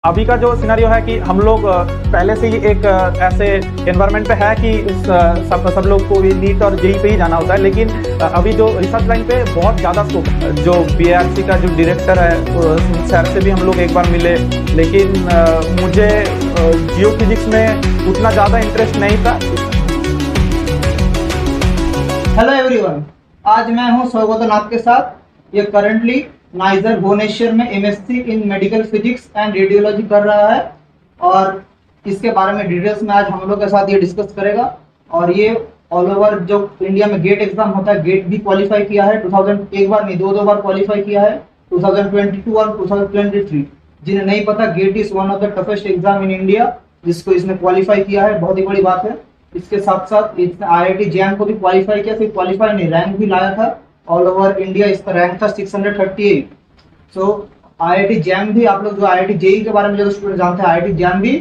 अभी का जो सिनेरियो है कि हम लोग पहले से ही एक ऐसे एनवायरनमेंट पे है कि सब लोग को नीट और जेई पे ही जाना होता है, लेकिन अभी जो रिसर्च लाइन पे बहुत ज़्यादा स्कोप है। जो बीआरसी का जो डायरेक्टर है सर से भी हम लोग एक बार मिले, लेकिन मुझे जियो फिजिक्स में उतना ज़्यादा इंटरेस्ट नहीं था। हेलो एवरीवन, आज मैं हूं सौगत आपके साथ। ये करंटली नाइजर भुवनेश्वर में MSc in medical physics and radiology कर रहा है और इसके बारे में डिटेल्स में आज हम लोग के साथ ये डिस्कस करेगा। और ये ऑल ओवर जो इंडिया में गेट एग्जाम होता है, गेट भी क्वालिफाई किया है 2000, एक बार नहीं दो बार क्वालिफाई किया है 2022 और 2023। जिन्हें नहीं पता, GATE is one of the toughest exam in India, जिसको इसने क्वालिफाई किया है, बहुत ही बड़ी बात है। इसके साथ साथ इसने IIT जैम को भी क्वालिफाई किया, सिर्फ क्वालिफाई नहीं रैंक भी लाया था। ऑल ओवर इंडिया इसका रैंक था 638। सो IIT जैम भी, आप लोग जो IIT जेई के बारे में जो स्टूडेंट जानते हैं, IIT जैम भी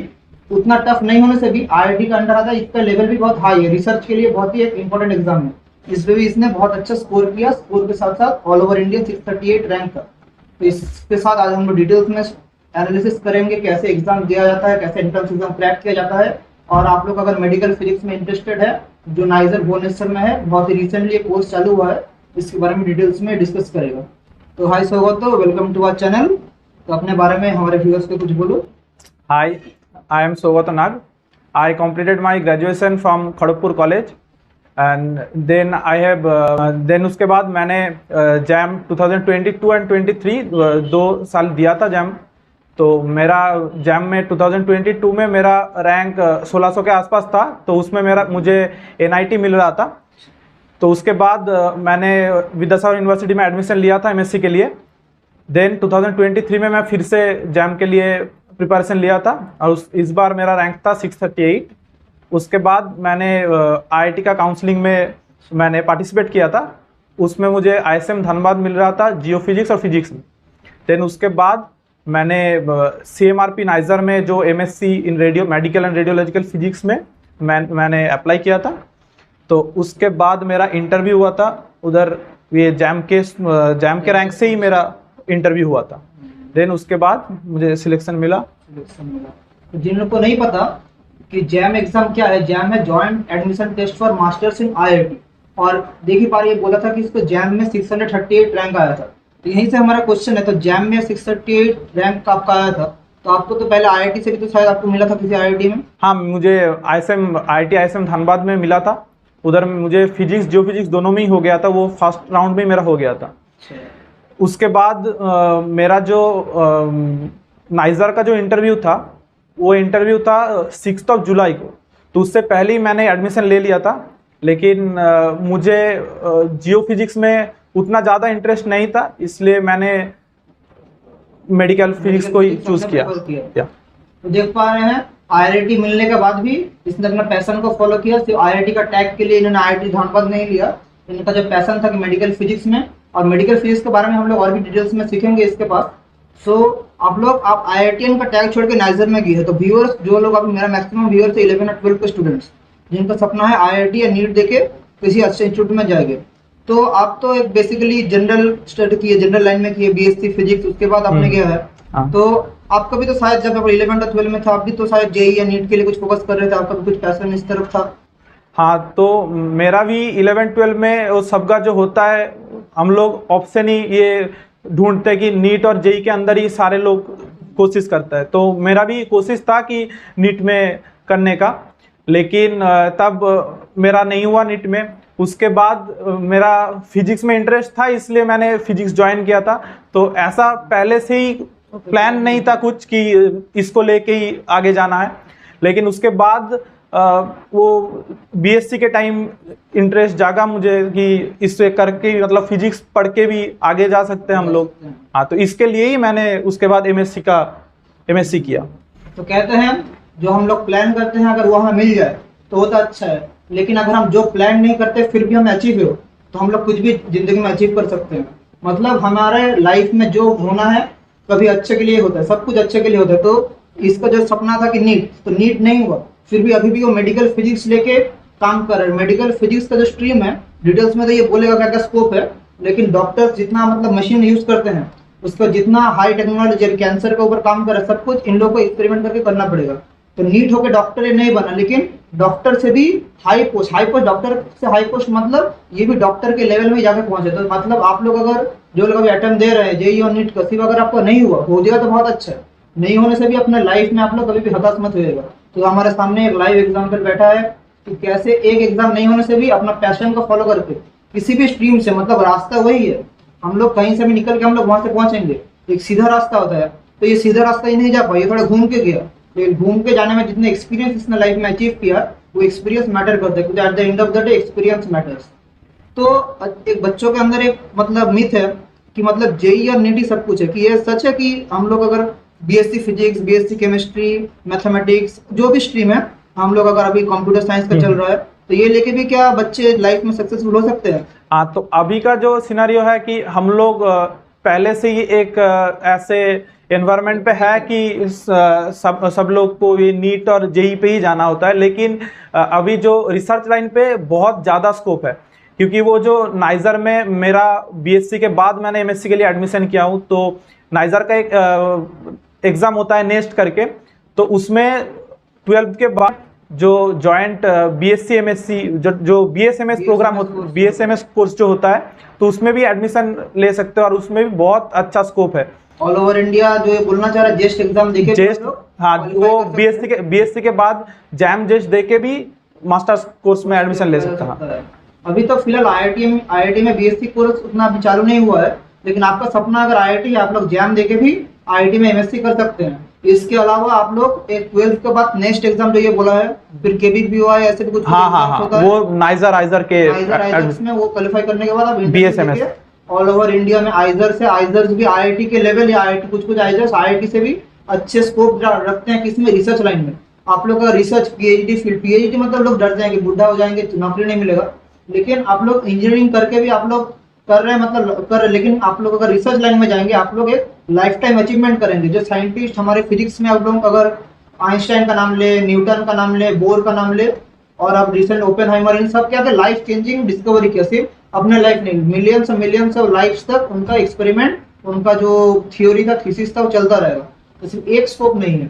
उतना टफ नहीं होने से भी IIT का अंडर आता है, इसका लेवल भी बहुत हाई है। रिसर्च के लिए बहुत ही एक इंपॉर्टेंट एग्जाम है, इसमें भी इसने बहुत अच्छा स्कोर किया। स्कोर के साथ साथ ऑल ओवर इंडिया 638 रैंक था। तो इसके साथ आज हम लोग डिटेल्स में एनालिसिस करेंगे, कैसे एग्जाम दिया जाता है, कैसे एंट्रेंस एग्जाम क्रैक किया जाता है। और आप लोग अगर मेडिकल फिजिक्स में इंटरेस्टेड है, जो नाइजर भुवनेश्वर में है, बहुत ही रिसेंटली ये कोर्स चालू हुआ है, इसके बारे में डिटेल्स में डिस्कस करेगा। तो hi Saugat, welcome to our channel. तो अपने बारे में हमारे व्यूअर्स को कुछ बोलो। Hi, I am Saugat Nag. I completed my graduation from Kharagpur college and then I have then उसके बाद मैंने जैम 2022 एंड 23 2 साल दिया था जैम। तो मेरा जैम में 2022 में मेरा रैंक 1600 के आसपास था, तो उसमें मुझे NIT मिल रहा था। तो उसके बाद मैंने विद्यासागर यूनिवर्सिटी में एडमिशन लिया था MSc के लिए। देन 2023 में मैं फिर से जैम के लिए प्रिपरेशन लिया था और इस बार मेरा रैंक था 638। उसके बाद मैंने IIT का काउंसलिंग में मैंने पार्टिसिपेट किया था, उसमें मुझे ISM धनबाद मिल रहा था जियो फिजिक्स और फिजिक्स में। देन उसके बाद मैंने CMRP नाइजर में जो MSc in medical and radiological physics में मैंने अप्लाई किया था। तो उसके बाद मेरा इंटरव्यू हुआ था उधर, ये जैम के रैंक से ही मेरा इंटरव्यू हुआ था। देन उसके बाद मुझे सिलेक्शन मिला। तो जिन लोग को नहीं पता कि जैम एग्जाम क्या है, जैम है joint admission test for masters in IIT। और देखिए बार ये बोला था कि इसको जैम में 638 रैंक आया था। तो यहीं से हमारा क्वेश्चन है, तो जैम में 638 रैंक आपका आया था, तो आपको तो पहले IIT से भी तो शायद आपको मिला था किसी IIT में? हाँ, मुझे IIT ISM धनबाद में मिला था। उधर मुझे फिजिक्स जियो फिजिक्स दोनों में ही हो गया था, वो फर्स्ट राउंड में मेरा हो गया था। उसके बाद मेरा जो नाइजर का जो इंटरव्यू था, वो इंटरव्यू था 6 जुलाई को। तो उससे पहले ही मैंने एडमिशन ले लिया था, लेकिन मुझे जियो फिजिक्स में उतना ज़्यादा इंटरेस्ट नहीं था, इसलिए मैंने मेडिकल फिजिक्स को ही चूज़ किया। तो देख पा रहे हैं IIT मिलने के बाद भी इसने अपना पैशन को फॉलो किया। सिर्फ IIT का टैग के लिए इन्होंने IIT धनबाद नहीं लिया, इनका जो पैशन था कि मेडिकल फिजिक्स में, और मेडिकल फिजिक्स के बारे में हम लोग और भी डिटेल्स में सीखेंगे इसके पास। सो आप IITN का टैग छोड़ के नाइजर में गए हैं। तो व्यूअर्स, जो लोग मेरा मैक्सिमम व्यूअर्स है 11 और 12 के स्टूडेंट्स, जिनका सपना है IIT या नीट देके किसी अच्छे इंस्टीट्यूट में जाएंगे। तो आप तो एक बेसिकली जनरल स्टडी किए, जनरल लाइन में किए, BSc फिजिक्स, उसके बाद आपने किया है। तो आपका भी तो शायद जब आप 11 और 12 में था, आप भी तो शायद जेई या नीट के लिए कुछ फोकस कर रहे थे, आपका भी कुछ पैशन इस तरफ था? हाँ, तो मेरा भी 11-12 में वो सबका जो होता है, हम लोग ऑप्शन ही ये ढूंढते हैं कि नीट और जेई के अंदर ही सारे लोग कोशिश करता है। तो मेरा भी कोशिश था कि नीट में करने का, लेकिन तब मेरा नहीं हुआ नीट में। उसके बाद मेरा फिजिक्स में इंटरेस्ट था, इसलिए मैंने फिजिक्स ज्वाइन किया था। तो ऐसा पहले से ही प्लान नहीं था कुछ कि इसको लेके ही आगे जाना है, लेकिन उसके बाद वो BSc के टाइम इंटरेस्ट जागा मुझे कि इससे करके मतलब फिजिक्स पढ़ के भी आगे जा सकते हैं हम लोग। हाँ, तो इसके लिए ही मैंने उसके बाद MSc किया। तो कहते हैं जो हम लोग प्लान करते हैं, अगर वो हमें मिल जाए तो वो तो अच्छा है, लेकिन अगर हम जो प्लान नहीं करते फिर भी हम अचीव हो, तो हम लोग कुछ भी जिंदगी में अचीव कर सकते हैं। मतलब हमारे लाइफ में जो होना है कभी अच्छे के लिए होता है, सब कुछ अच्छे के लिए होता है। तो इसका जो सपना था कि नीट, तो नीट नहीं हुआ, फिर भी अभी भी वो मेडिकल फिजिक्स लेके काम कर रहे हैं। मेडिकल फिजिक्स का जो स्ट्रीम है, डिटेल्स में तो ये बोलेगा क्या क्या स्कोप है, लेकिन डॉक्टर्स जितना मतलब मशीन यूज करते हैं, उसका जितना हाई टेक्नोलॉजी कैंसर के ऊपर काम कर रहा है सब कुछ इन लोगों को एक्सपेरिमेंट करके करना पड़ेगा। तो नीट होकर डॉक्टर ये नहीं बना, लेकिन डॉक्टर से भी हाई पोस्ट डॉक्टर से हाई पोस्ट मतलब ये भी डॉक्टर के लेवल में जाकर पहुंचे। तो मतलब आप लोग अगर जो लोग अभी अटेम्प्ट दे रहे हैं जेईई और नीट का, सिर्फ अगर आपको नहीं हुआ हो जाएगा तो बहुत अच्छा है, नहीं होने से भी अपने लाइफ में आप लोग कभी भी हताश मत होइएगा। तो हमारे सामने एक लाइव एग्जाम्पल बैठा है कि कैसे एक एग्जाम नहीं होने से भी अपना पैशन को फॉलो करके किसी भी स्ट्रीम से, मतलब रास्ता वही है, हम लोग कहीं से भी निकल के हम लोग वहां से पहुंचेंगे, एक सीधा रास्ता होता है। तो ये सीधा रास्ता ही नहीं जा पाया, ये थोड़ा घूम के गया। तो घूम के जाने में जितने एक्सपीरियंस इसने लाइफ में अचीव किया वो एक्सपीरियंस मैटर करता है, क्योंकि at the end of the day experience matters. तो एक बच्चों के अंदर एक मतलब मिथ है कि मतलब जेईई और नीट ही सब कुछ है, कि ये सच है कि हम लोग अगर BSc physics, BSc chemistry, mathematics जो भी स्ट्रीम है, हम लोग अगर अभी कंप्यूटर साइंस का चल रहा है तो ये लेके भी क्या बच्चे लाइफ में सक्सेसफुल हो सकते हैं? हाँ, तो अभी का जो सिनेरियो है कि हम लोग पहले से ही एक ऐसे एनवायरनमेंट पे है कि सब लोग को ये नीट और जेईई पे ही जाना होता है, लेकिन अभी जो रिसर्च लाइन पे बहुत ज़्यादा स्कोप है, क्योंकि वो जो नाइजर में मेरा बीएससी के बाद मैंने एमएससी के लिए एडमिशन किया हूँ, तो नाइजर का एक एग्ज़ाम होता है नेस्ट करके, तो उसमें 12th के बाद जो जॉइंट बीएससी एमएससी जो बीएसएमएस प्रोग्राम होता है, बीएसएमएस कोर्स जो होता है, तो उसमें भी एडमिशन ले सकते हो और उसमें भी बहुत अच्छा स्कोप है। ऑल ओवर इंडिया जो ये बोलना चाह रहा है जेस्ट एग्जाम देके जेस्ट, हाँ, वो बीएससी के बाद जैम जेस्ट देके भी मास्टर्स कोर्स में एडमिशन ले सकता है। अभी तो फिलहाल आईआईटी में बीएससी कोर्स उतना अभी चालू नहीं हुआ है, लेकिन आपका सपना अगर आईआईटी है, आप लोग जैम देके भी आईआईटी में एमएससी कर सकते हैं। इसके अलावा आप लोग एक 12th के बाद नेक्स्ट एग्जाम जो ये बोला है, फिर केबीपीओआई ऐसे भी कुछ हाँ, वो नाइजर के में वो क्वालिफाई करने के बाद आप बीएसएमएस ऑल ओवर इंडिया में आइजर्स भी आईआईटी के लेवल या आईआईटी कुछ आइजर्स आईआईटी से भी अच्छे स्कोप रखते हैं किसमें, रिसर्च लाइन में। आप लोग का रिसर्च पीएचडी फील्ड, पीएचडी मतलब लोग डर जाएंगे, बुढ़ा हो जाएंगे, नौकरी नहीं मिलेगा, लेकिन आप लोग इंजीनियरिंग करके भी आप लोग कर रहे हैं, मतलब कर रहे, लेकिन आप लोग अगर रिसर्च लाइन में जाएंगे आप लोग एक लाइफ टाइम अचीवमेंट करेंगे। जो साइंटिस्ट हमारे फिजिक्स में आप लोग अगर आइंस्टाइन का नाम ले, न्यूटन का नाम ले, बोर का नाम ले, और अब रिसेंट ओपेनहाइमर, इन सब क्या थे, लाइफ चेंजिंग डिस्कवरी किया, सिर्फ अपने लाइफ नहीं, मिलियंस ऑफ लाइफ्स तक उनका एक्सपेरिमेंट, उनका जो थ्योरी था, थीसिस था, वो चलता रहेगा, तो सिर्फ एक स्कोप नहीं है।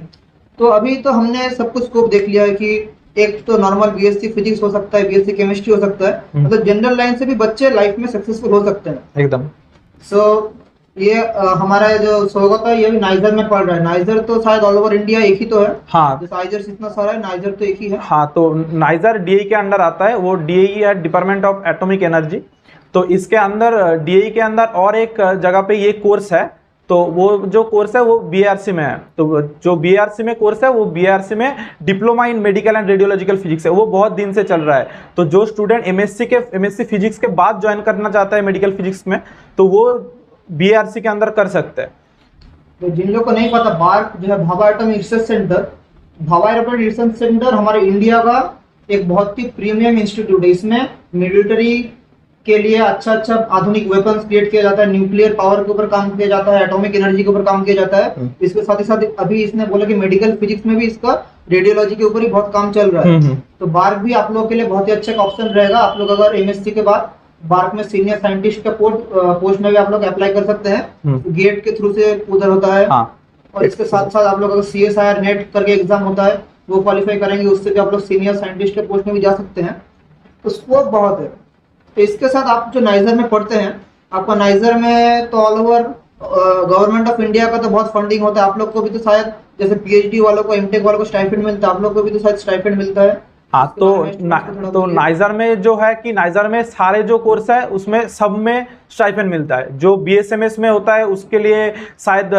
तो अभी तो हमने सब कुछ स्कोप देख लिया है कि एक तो नॉर्मल बीएससी फिजिक्स हो सकता है, बीएससी केमिस्ट्री हो सकता है, मतलब जनरल लाइन से भी बच्चे लाइफ में सक्सेसफुल हो सकते हैं एकदम। सो ये हमारा जो स्वागत है ये भी नाइजर में पढ़ रहा है। नाइजर तो शायद ऑल ओवर इंडिया एक ही तो है, हाँ, जैसे आइजर्स इतना सारा है, नाइजर तो एक ही है। हाँ, तो नाइजर डीआई के अंडर आता है, वो डीआई है डिपार्टमेंट ऑफ एटॉमिक एनर्जी। तो इसके अंदर डीआई के अंदर और एक जगह पे ये कोर्स है, तो वो जो कोर्स है वो बीआरसी में है। तो जो बीआरसी में कोर्स है वो बीआरसी में diploma in medical and radiological physics है, वो बहुत दिन से चल रहा है। तो जो स्टूडेंट एमएससी फिजिक्स के बाद ज्वाइन करना चाहता है मेडिकल फिजिक्स में, तो वो बीआरसी के अंदर कर सकते हैं। तो जिन लोगों को नहीं पता, बार्क जो है Bhabha atomic research centre, Bhabha atomic research centre हमारे इंडिया का एक बहुत ही प्रीमियम इंस्टीट्यूट है। इसमें मिलिट्री के लिए अच्छा आधुनिक वेपन्स क्रिएट किया जाता है, न्यूक्लियर पावर के ऊपर काम किया जाता है, एटॉमिक एनर्जी के ऊपर काम किया जाता है। इसके साथ ही साथ अभी इसने बोला कि मेडिकल फिजिक्स में भी इसका रेडियोलॉजी के ऊपर ही बहुत काम चल रहा है। तो बार्क भी आप लोगों के लिए बहुत ही अच्छा ऑप्शन रहेगा। आप लोग अगर एमएससी के बाद बार्क में सीनियर साइंटिस्ट का पोस्ट में भी आप लोग अप्लाई कर सकते हैं, गेट के थ्रू से उधर होता है। और इसके साथ साथ आप लोग अगर CSIR नेट करके एग्जाम होता है वो क्वालिफाई करेंगे, उससे भी आप लोग सीनियर साइंटिस्ट के पोस्ट में भी जा सकते हैं। तो स्कोप बहुत है। तो इसके साथ आप जो नाइजर में पढ़ते हैं, आपका नाइजर में तो all over government of India का तो बहुत फंडिंग होता है। आप लोग को भी तो शायद जैसे पीएचडी वालों को, एमटेक वालों को स्टाइपेंड मिलता है, आप लोग को भी तो शायद स्टाइपेंड मिलता है। हाँ, तो नाइजर में जो है कि नाइजर में सारे जो कोर्स है उसमें सब में स्टाइपेंड मिलता है। जो बीएसएमएस में होता है उसके लिए शायद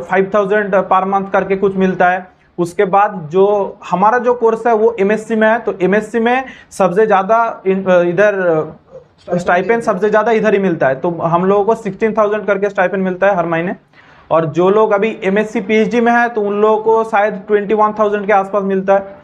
5000 पर मंथ करके कुछ मिलता है। उसके बाद जो हमारा जो कोर्स है वो एमएससी में है, तो एमएससी में सबसे ज़्यादा इधर स्टाइपेंड सबसे ज़्यादा इधर ही मिलता है। तो हम लोगों को 16000 करके स्टाइपेंड मिलता है हर महीने। और जो लोग अभी एमएससी पीएचडी में है तो उन लोगों को शायद 21000 के आसपास मिलता है।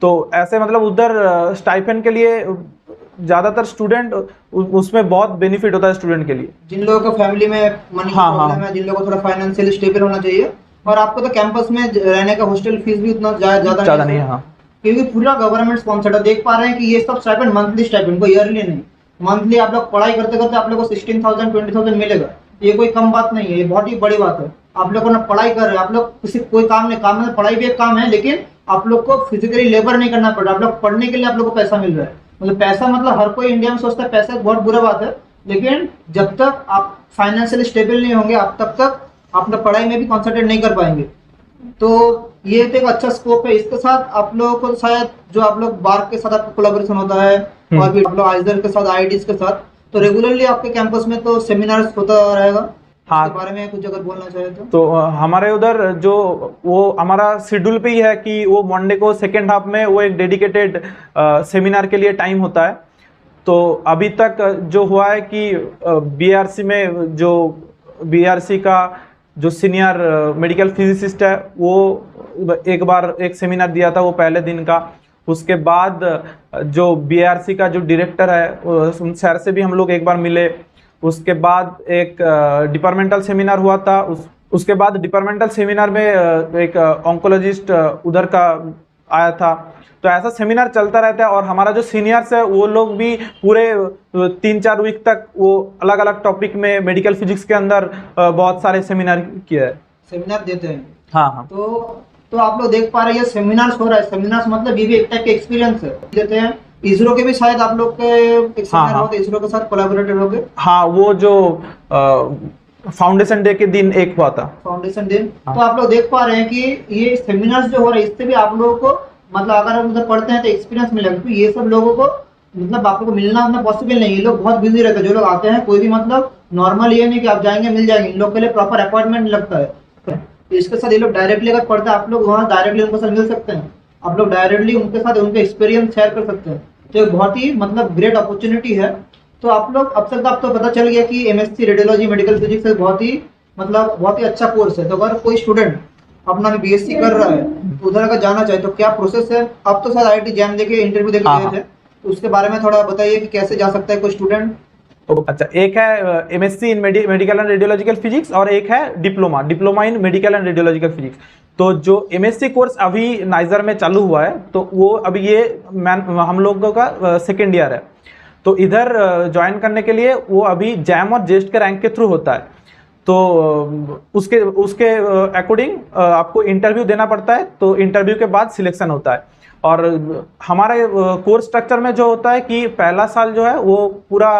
तो ऐसे मतलब उधर स्टाइपेंड के लिए ज़्यादातर स्टूडेंट, उसमें बहुत बेनिफिट होता है स्टूडेंट के लिए। जिन लोगों को फैमिली में मनी प्रॉब्लम है, जिन लोगों को थोड़ा फाइनेंशियली स्टेबल होना चाहिए। और आपको तो कैंपस में रहने का हॉस्टल फीस भी उतना ज़्यादा नहीं है, क्योंकि पूरा गवर्नमेंट स्पॉन्सर्ड है। देख पा रहे हैं कि ये सब स्टाइपेंड मंथली स्टाइपेंड, कोई ईयरली नहीं। मंथली आप लोग पढ़ाई करते करते आप लोग को 16000 20,000 मिलेगा, ये कोई कम बात नहीं है, ये बहुत ही बड़ी बात है। आप लोग ना पढ़ाई कर रहे हैं, आप लोग किसी कोई काम नहीं, काम में पढ़ाई भी एक काम है, लेकिन आप लोग को फिजिकली लेबर नहीं करना पड़ रहा, आप लोग पढ़ने के लिए आप लोग को पैसा मिल रहा है। मतलब पैसा, मतलब हर कोई इंडिया में सोचता है पैसा बहुत बुरा बात है, लेकिन जब तक आप फाइनेंशियली स्टेबल नहीं होंगे आप तब तक अपना पढ़ाई में भी कॉन्सेंट्रेट नहीं कर पाएंगे। तो ये तो एक अच्छा स्कोप है। इसके साथ आप लोगों को शायद जो आप लोग बार्क के साथ आपका कोलैबोरेशन होता है और भी आप लोग आइजर के साथ, आईआईटीज के साथ, तो रेगुलरली आपके कैंपस में तो सेमिनार्स होता रहेगा। हाँ, इसके बारे में कुछ अगर बोलना चाहे तो हमारे उधर जो वो हमारा शेड्यूल पे ही है कि वो मंडे को सेकेंड हाफ में वो एक डेडिकेटेड सेमिनार के लिए टाइम होता है। तो अभी तक जो हुआ है कि बीआरसी में जो बीआरसी का जो सीनियर मेडिकल फिजिसिस्ट है वो एक बार एक सेमिनार दिया था वो पहले दिन का। उसके बाद जो बीआरसी का जो डायरेक्टर है उन सर से भी हम लोग एक बार मिले। उसके बाद एक डिपार्टमेंटल सेमिनार हुआ था। उसके बाद डिपार्टमेंटल सेमिनार में एक ऑन्कोलॉजिस्ट उधर का आया था। तो ऐसा सेमिनार चलता रहता है और हमारा जो सीनियर्स है वो लोग भी पूरे 3-4 वीक तक वो अलग अलग टॉपिक में मेडिकल फिजिक्स के अंदर बहुत सारे सेमिनार किए हैं, सेमिनार देते हैं। हाँ हाँ। तो आप लोग देख पा रहे हैं सेमिनार्स हो रहा है। सेमिनार्स मतलब ये भी एक टाइप के एक्सपीरियंस है देते हैं। इसरो के भी शायद आप लोग के एक सेमिनार होगा, इसरो के साथ कोलैबोरेटेड होगे। हाँ, वो जो फाउंडेशन डे के दिन एक हुआ था, फाउंडेशन डे। तो आप लोग देख पा रहे हैं कि ये सेमिनार्स जो हो रहे हैं इससे भी आप लोगों को मतलब अगर हम उधर पढ़ते हैं तो एक्सपीरियंस मिलेगा। तो ये सब लोगों को मतलब आप लोगों को मिलना उतना पॉसिबल नहीं है। ये लोग बहुत बिजी रहते हैं जो लोग आते हैं। कोई भी मतलब नॉर्मल ये नहीं कि आप जाएंगे मिल जाएंगे, इन लोग के लिए प्रॉपर अपॉइंटमेंट लगता है। तो इसके साथ ये लोग डायरेक्टली अगर पढ़ते हैं आप लोग वहाँ डायरेक्टली उनके साथ मिल सकते हैं, आप लोग डायरेक्टली उनके साथ उनके एक्सपीरियंस शेयर कर सकते हैं। तो एक बहुत ही मतलब ग्रेट अपॉर्चुनिटी है। तो आप लोग अब तक आपको पता चल गया कि एमएससी रेडियोलॉजी मेडिकल फिजिक्स बहुत ही अच्छा कोर्स है। तो अगर कोई स्टूडेंट अपना बीएससी कर रहा है तो उधर अगर जाना चाहे तो क्या प्रोसेस है? अब तो शायद आईआईटी जैम देके इंटरव्यू देके गए थे, तो उसके बारे में थोड़ा बताइए कि कैसे जा सकता है कोई स्टूडेंट। अच्छा, एक है MSc in medical and radiological physics और एक है diploma in medical and radiological physics. तो जो एमएससी कोर्स अभी नाइजर में चालू हुआ है तो वो अभी ये हम लोगों का सेकेंड ईयर है। तो इधर ज्वाइन करने के लिए वो अभी जैम और जेस्ट के रैंक के थ्रू होता है। तो उसके अकॉर्डिंग आपको इंटरव्यू देना पड़ता है। तो इंटरव्यू के बाद सिलेक्शन होता है। और हमारे कोर्स स्ट्रक्चर में जो होता है कि पहला साल जो है वो पूरा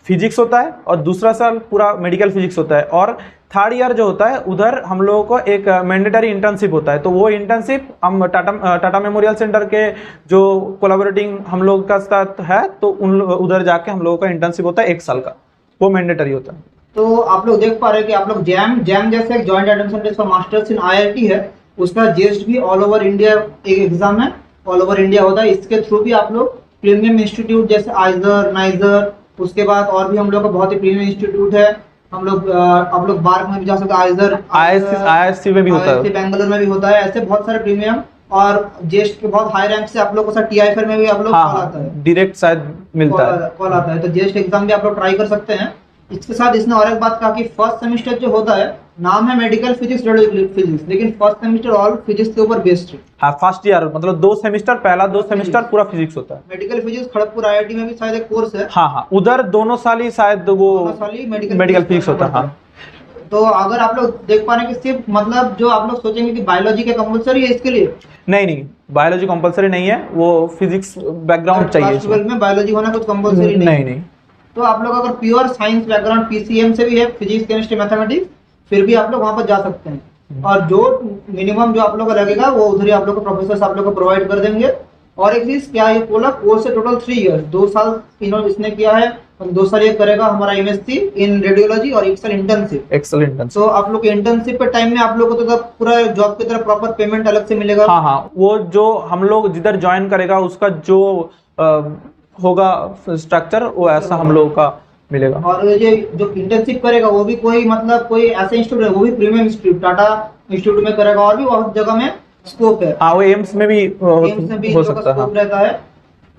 फिजिक्स होता है और दूसरा साल पूरा मेडिकल फिजिक्स होता है और थर्ड ईयर जो होता है उधर हम लोगों को एक मैंडेटरी इंटर्नशिप होता है। तो वो इंटर्नशिप हम टाटा मेमोरियल सेंटर के जो कोलैबोरेटिंग हम लोग का साथ है तो उधर जाके हम लोगों का इंटर्नशिप होता है 1 साल का, वो मैंडेटरी होता है। तो आप लोग देख पा रहे हैं कि आप लोग जैम जैसे एक joint admission test for masters in IIT है, उसका जेस्ट भी ऑल ओवर इंडिया एक एग्जाम है, ऑल ओवर इंडिया होता है। इसके थ्रू भी आप लोग प्रीमियम इंस्टीट्यूट जैसे आइजर, नाइजर, उसके बाद और भी हम लोग का बहुत ही प्रीमियम इंस्टीट्यूट है। हम लोग आप लोग बार्क में भी जा सकते हैं, आइजर आईआईएससी में भी होता है, बेंगलोर में भी होता है। ऐसे बहुत सारे प्रीमियम और जेस्ट के बहुत हाई रैंक से आप लोग को साथ टीआईएफआर में भी आप लोग कॉल आता है, डायरेक्ट शायद मिलता है, कॉल आता है। तो जेस्ट एग्जाम भी आप लोग ट्राई कर सकते हैं। इसके साथ इसने और एक बात कहा कि फर्स्ट सेमेस्टर जो होता है नाम है मेडिकल फिजिक्स रेडियोलॉजिकल फिजिक्स, लेकिन फर्स्ट सेमेस्टर ऑल फिजिक्स के ऊपर बेस्ड है। हाँ, फर्स्ट ईयर मतलब 2 सेमेस्टर, पहला 2 सेमेस्टर पूरा फिजिक्स होता है। मेडिकल फिजिक्स खड़गपुर आईआईटी में भी शायद एक कोर्स है। हाँ, उधर दोनों साल ही शायद वो मेडिकल फिजिक्स होता है। हाँ, तो अगर आप लोग देख पा रहे हैं कि सिर्फ मतलब जो आप लोग सोचेंगे कि बायोलॉजी का कंपलसरी है इसके लिए, नहीं, बायोलॉजी कंपलसरी नहीं है, वो फिजिक्स बैकग्राउंड चाहिए। 12 में बायोलॉजी होना कुछ कंपलसरी नहीं। तो आप लोग अगर प्योर साइंस बैकग्राउंड पीसीएम से भी है, फिजिक्स केमिस्ट्री मैथमेटिक्स, फिर भी आप लोग वहां पर जा सकते हैं। और जो मिनिमम जो आप लोग का लगेगा वो उधर ही आप लोग को प्रोफेसर आप लोग को प्रोवाइड कर देंगे। और एक चीज क्या है, बोला कोर्स है टोटल 3 इयर्स, 2 साल इन्होंने इसने किया है, 2 साल ये करेगा हमारा एमएससी इन रेडियोलॉजी और 1 साल इंटर्नशिप। तो आप लोग इंटर्नशिप के टाइम में आप लोग को तो पूरा जॉब की तरह प्रॉपर पेमेंट अलग से मिलेगा। हाँ, वो जो हम लोग जिधर ज्वाइन करेगा उसका जो होगा स्ट्रक्चर वो ऐसा हम लोगों का मिलेगा। और ये जो इंटर्नशिप करेगा वो भी कोई मतलब कोई ऐसा इंस्टीट्यूट है, वो भी प्रीमियम इंस्टीट्यूट टाटा इंस्टीट्यूट में करेगा और भी बहुत जगह में स्कोप है। हाँ, वो एम्स में भी हो सकता है। स्कोप रहता है।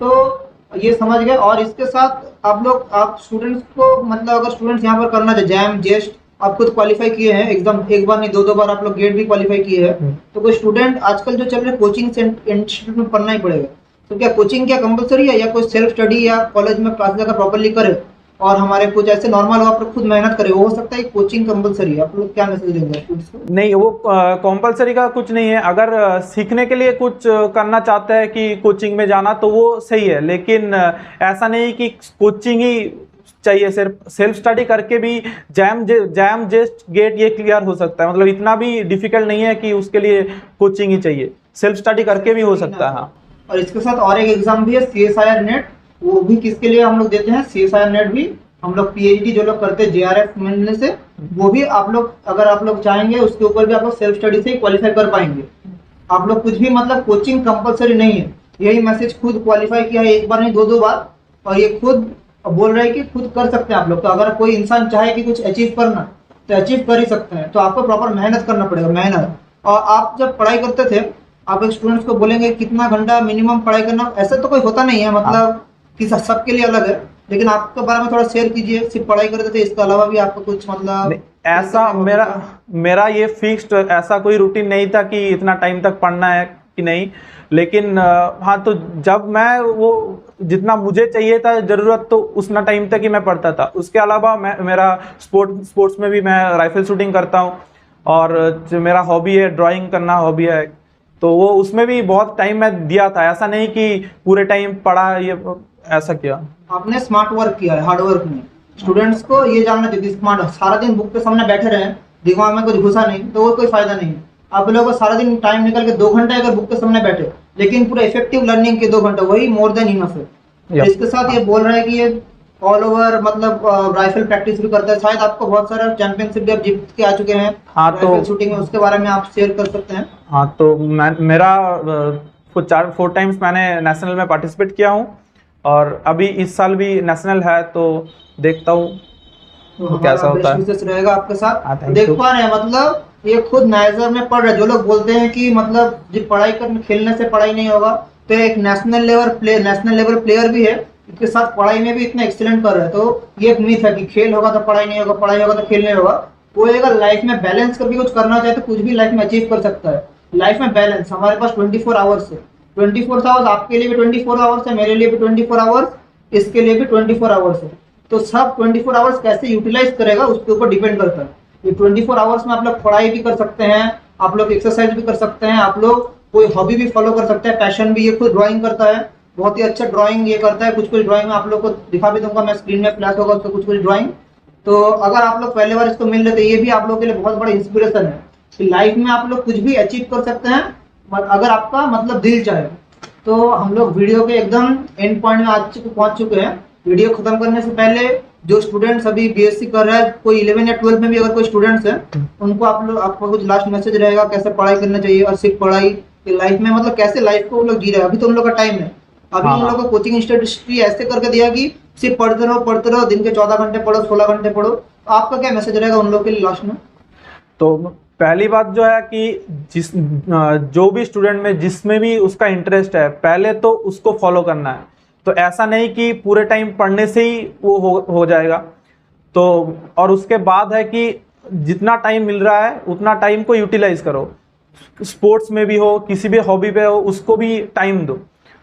तो ये समझ गए। और इसके साथ आप स्टूडेंट्स को मतलब अगर स्टूडेंट्स यहाँ पर करना चाहे जैम जेस्ट आप खुद क्वालिफाई किए हैं एग्जाम, एक बार नहीं 2 बार आप लोग गेट भी क्वालिफाई किए हैं, तो कोई स्टूडेंट आजकल जो चल रहे कोचिंग इंस्टीट्यूट में पढ़ना ही पड़ेगा। तो क्या कोचिंग क्या कंपलसरी है या कोई सेल्फ स्टडी या कॉलेज में क्लास जाकर प्रॉपर्ली करे और हमारे कुछ ऐसे नॉर्मल आप लोग खुद मेहनत करें, हो सकता है कोचिंग कंपलसरी है, आप लोग क्या मैसेज देंगे स्टूडेंट्स को? नहीं, वो कंपलसरी का कुछ नहीं है। अगर सीखने के लिए कुछ करना चाहते हैं कि कोचिंग में जाना, तो वो सही है, लेकिन ऐसा नहीं कि कोचिंग ही चाहिए। सिर्फ सेल्फ स्टडी करके भी जैम जस्ट गेट ये क्लियर हो सकता है। मतलब इतना भी डिफिकल्ट नहीं है कि उसके लिए कोचिंग ही चाहिए, सेल्फ स्टडी करके भी हो सकता है। हाँ, और इसके साथ और एक एग्जाम भी है CSIR नेट, वो भी किसके लिए हम लोग देते हैं, CSIR नेट भी हम लोग PhD जो लोग करते हैं JRF मिलने से, वो भी आप लोग अगर आप लोग चाहेंगे उसके ऊपर भी आप लोग सेल्फ स्टडी से ही क्वालिफाई कर पाएंगे। आप लोग कुछ भी मतलब कोचिंग कंपलसरी नहीं है, यही मैसेज खुद क्वालिफाई किया है, एक बार नहीं दो बार, और ये खुद बोल रहे हैं कि खुद कर सकते हैं आप लोग। तो अगर कोई इंसान चाहे कि कुछ अचीव करना, तो अचीव कर ही सकते हैं। तो आपको प्रॉपर मेहनत करना पड़ेगा, मेहनत। और आप जब पढ़ाई करते थे, आप एक स्टूडेंट्स को बोलेंगे कितना घंटा मिनिमम पढ़ाई करना, ऐसा तो कोई होता नहीं है, मतलब कि सबके लिए अलग है। लेकिन आपके बारे में थोड़ा शेयर कीजिए, सिर्फ पढ़ाई करते थे, इसके अलावा भी आपको कुछ मतलब ऐसा मेरा ये फिक्स्ड ऐसा कोई रूटीन नहीं था कि इतना टाइम तक पढ़ना है कि नहीं। लेकिन हाँ, तो जब मैं वो जितना मुझे चाहिए था ज़रूरत, तो उतना टाइम तक ही मैं पढ़ता था। उसके अलावा मेरा स्पोर्ट्स में भी मैं राइफल शूटिंग करता हूँ, और जो मेरा हॉबी है ड्राइंग करना हॉबी है, तो वो उसमें भी बहुत टाइम मैं दिया था। ऐसा नहीं कि पूरे टाइम पढ़ा, ये ऐसा किया। आपने स्मार्ट वर्क किया है, हार्ड वर्क नहीं। स्टूडेंट्स को ये जानना चाहिए, स्मार्ट सारा दिन बुक के सामने बैठे रहे, दिमाग में कुछ घुसा नहीं, तो वो कोई फायदा नहीं है। आप लोगों को सारा दिन टाइम निकल के 2 घंटे अगर बुक के सामने बैठे, लेकिन पूरा इफेक्टिव लर्निंग के 2 घंटे, वही मोर देन इनफ है। इसके साथ ये बोल रहा है कि ये ऑल ओवर मतलब राइफल प्रैक्टिस भी करता है, शायद आपको बहुत सारा चैंपियनशिप भी आप जीत के आ चुके हैं। हाँ, तो राइफल शूटिंग में, उसके बारे में आप शेयर कर सकते हैं। हाँ, तो मेरा 4 टाइम्स मैंने नेशनल में पार्टिसिपेट किया हूँ, और अभी इस साल भी नेशनल है, तो देखता हूँ तो कैसा होता है। विशेष रहेगा आपके साथ। thank देख you। पा रहे हैं, मतलब ये खुद नाइजर में पढ़ रहे। जो लोग बोलते हैं कि मतलब जो पढ़ाई करने खेलने से पढ़ाई नहीं होगा, तो एक नेशनल लेवल प्लेयर भी है, इसके साथ पढ़ाई में भी इतना एक्सीलेंट कर रहे हैं। तो ये एक मिथ है कि खेल होगा तो पढ़ाई नहीं होगा, पढ़ाई होगा तो खेल नहीं होगा। कोई अगर लाइफ में बैलेंस करके कुछ करना चाहे, तो कुछ भी लाइफ में अचीव कर सकता है। लाइफ में बैलेंस, हमारे पास 24 आवर्स है। 24 आवर्स आपके लिए भी 24 आवर्स है, मेरे लिए भी 24 आवर्स, इसके लिए भी 24 आवर्स है। तो सब 24 आवर्स कैसे यूटिलाइज करेगा उसके ऊपर डिपेंड करता है। ये 24 आवर्स में आप लोग पढ़ाई भी कर सकते हैं, आप लोग एक्सरसाइज भी कर सकते हैं, आप लोग कोई हॉबी भी फॉलो कर सकते हैं, पैशन भी। ये खुद ड्राइंग करता है, बहुत ही अच्छा ड्राइंग ये करता है। कुछ ड्राइंग में आप लोग को दिखा भी दूंगा मैं, स्क्रीन में फ्लैश होगा उसका कुछ ड्राइंग। तो अगर आप लोग पहले बार इसको मिल रहे, तो ये भी आप लोग के लिए बहुत बड़ा इंस्पिरेशन है कि लाइफ में आप लोग कुछ भी अचीव कर सकते हैं, अगर आपका मतलब दिल चाहे। तो हम लोग वीडियो के एकदम एंड पॉइंट में आज पहुंच चुके हैं। वीडियो खत्म करने से पहले जो स्टूडेंट्स अभी BSc कर रहे हैं, कोई 11 या 12 में भी अगर कोई स्टूडेंट्स हैं, उनको आपका कुछ लास्ट मैसेज रहेगा, कैसे पढ़ाई करना चाहिए, और सिर्फ पढ़ाई लाइफ में मतलब कैसे लाइफ को वो लोग जी रहे हैं। अभी तो उन लोग का टाइम है, अभी उन लोगों को कोचिंग इंस्टीट्यूट ऐसे करके दिया कि सिर्फ पढ़ते रहो, दिन के 14 घंटे पढ़ो, 16 घंटे पढ़ो। तो आपका क्या मैसेज रहेगा उन लोगों के लिए लास्ट में? तो पहली बात जो है कि जो भी स्टूडेंट में जिसमें भी उसका इंटरेस्ट है, पहले तो उसको फॉलो करना है। तो ऐसा नहीं कि पूरे टाइम पढ़ने से ही वो हो जाएगा। तो और उसके बाद है कि जितना टाइम मिल रहा है उतना टाइम को यूटिलाइज करो। स्पोर्ट्स में भी हो, किसी भी हॉबी पे हो, उसको भी टाइम दो।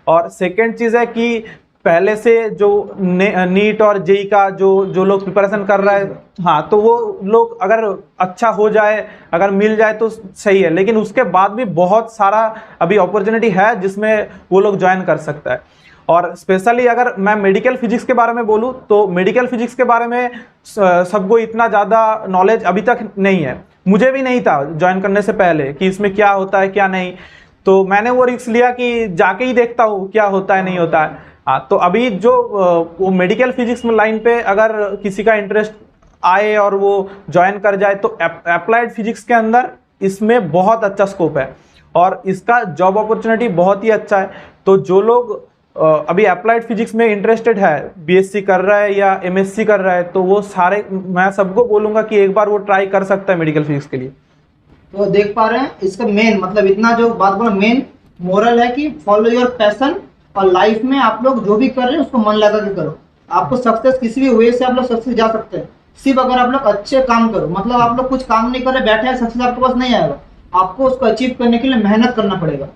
और सेकंड चीज़ है कि पहले से जो नीट और जेई का जो लोग प्रिपरेशन कर रहा है, हाँ, तो वो लोग अगर अच्छा हो जाए, अगर मिल जाए तो सही है। लेकिन उसके बाद भी बहुत सारा अभी अपॉर्चुनिटी है जिसमें वो लोग ज्वाइन कर सकता है। और स्पेशली अगर मैं मेडिकल फिजिक्स के बारे में बोलूँ, तो मेडिकल फिजिक्स के बारे में सबको इतना ज़्यादा नॉलेज अभी तक नहीं है। मुझे भी नहीं था ज्वाइन करने से पहले कि इसमें क्या होता है क्या नहीं। तो मैंने वो रिस्क लिया कि जाके ही देखता हूँ क्या होता है नहीं होता है। हाँ, तो अभी जो वो मेडिकल फिजिक्स में लाइन पे अगर किसी का इंटरेस्ट आए और वो ज्वाइन कर जाए, तो अप्लाइड फिजिक्स के अंदर इसमें बहुत अच्छा स्कोप है और इसका जॉब अपॉर्चुनिटी बहुत ही अच्छा है। तो जो लोग अभी अप्लाइड फिजिक्स में इंटरेस्टेड है, BSc कर रहा है या MSc कर रहा है, तो वो सारे, मैं सबको बोलूँगा कि एक बार वो ट्राई कर सकता है मेडिकल फिजिक्स के लिए। तो देख पा रहे हैं इसका मेन मतलब, इतना जो बात बोला, मेन मोरल है कि फॉलो योर पैशन। और लाइफ में आप लोग जो भी कर रहे हैं उसको मन लगा के करो। आपको सक्सेस किसी भी वे से आप लोग सक्सेस जा सकते हैं, सिर्फ अगर आप लोग अच्छे काम करो। मतलब आप लोग कुछ काम नहीं कर रहे, बैठे हैं, सक्सेस आपके पास नहीं आएगा। आपको उसको अचीव करने के लिए मेहनत करना पड़ेगा।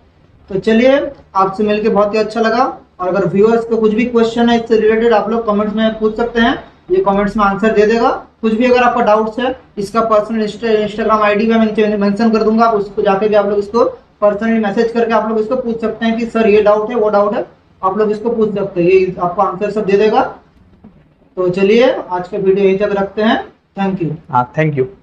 तो चलिए, आपसे मिलकर बहुत ही अच्छा लगा। और अगर व्यूअर्स को कुछ भी क्वेश्चन है इससे रिलेटेड, आप लोग कमेंट्स में पूछ सकते हैं। ये कमेंट्स में आंसर दे देगा। कुछ भी अगर आपका डाउट्स है, इसका पर्सनल इंस्टाग्राम आईडी में मैं मेंशन कर दूंगा, आप उसको जाके भी आप लोग इसको पर्सनली मैसेज करके आप लोग इसको पूछ सकते हैं कि सर ये डाउट है, वो डाउट है, आप लोग इसको पूछ सकते हैं, ये आपको आंसर सब दे देगा। तो चलिए आज का वीडियो यहीं तक रखते हैं। Thank you. हाँ, थैंक यू।